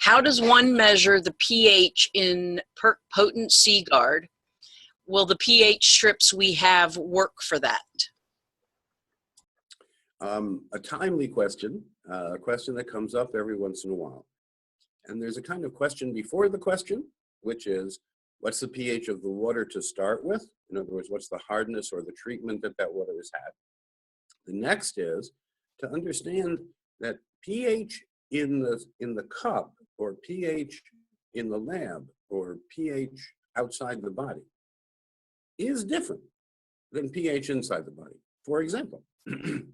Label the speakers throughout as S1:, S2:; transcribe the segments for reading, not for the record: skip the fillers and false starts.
S1: How does one measure the pH in PERQUE Potent C Guard? Will the pH strips we have work for that?
S2: A timely question, a question that comes up every once in a while. And there's a kind of question before the question, which is, what's the pH of the water to start with? In other words, what's the hardness or the treatment that that water has had? The next is to understand that pH in the cup, or pH in the lab, or pH outside the body is different than pH inside the body. For example, the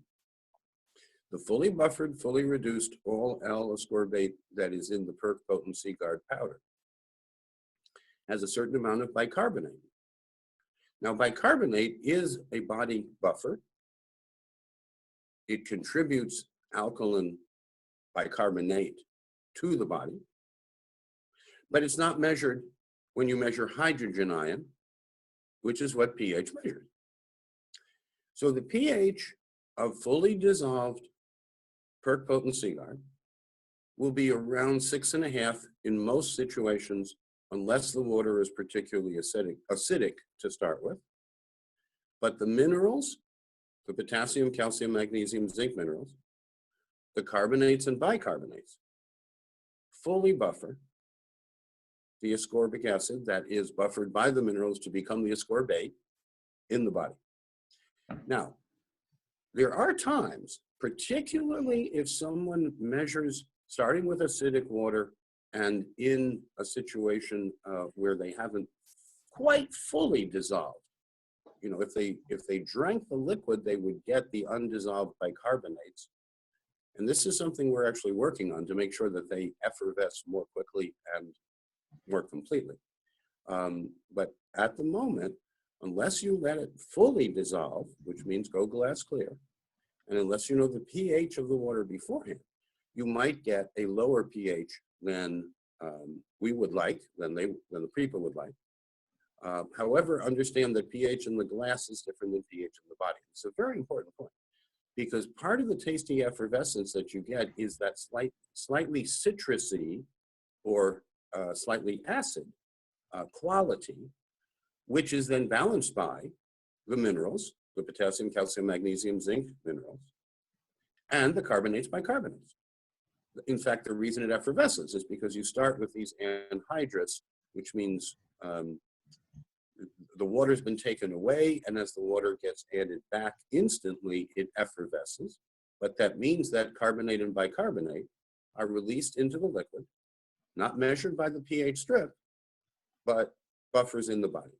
S2: fully buffered, fully reduced all-L ascorbate that is in the PERQUE Potent C Guard powder has a certain amount of bicarbonate. Now, bicarbonate is a body buffer. It contributes alkaline bicarbonate to the body, but it's not measured when you measure hydrogen ion, which is what pH measures. So the pH of fully dissolved PERQUE Potent C Guard will be around 6.5 in most situations, unless the water is particularly acidic to start with. But the minerals, the potassium, calcium, magnesium, zinc minerals, the carbonates and bicarbonates, fully buffer the ascorbic acid that is buffered by the minerals to become the ascorbate in the body. Now, there are times, particularly if someone measures starting with acidic water and in a situation where they haven't quite fully dissolved. You know, if they drank the liquid, they would get the undissolved bicarbonates. And this is something we're actually working on to make sure that they effervesce more quickly and more completely. But at the moment, unless you let it fully dissolve, which means go glass clear, and unless you know the pH of the water beforehand, you might get a lower pH than we would like, than the people would like. However, understand that pH in the glass is different than pH in the body. It's a very important point, because part of the tasty effervescence that you get is that slightly citrusy or slightly acid quality, which is then balanced by the minerals, the potassium, calcium, magnesium, zinc minerals, and the carbonates, bicarbonates. In fact, the reason it effervesces is because you start with these anhydrous, which means the water's been taken away, and as the water gets added back instantly, it effervesces. But that means that carbonate and bicarbonate are released into the liquid, not measured by the pH strip, but buffers in the body.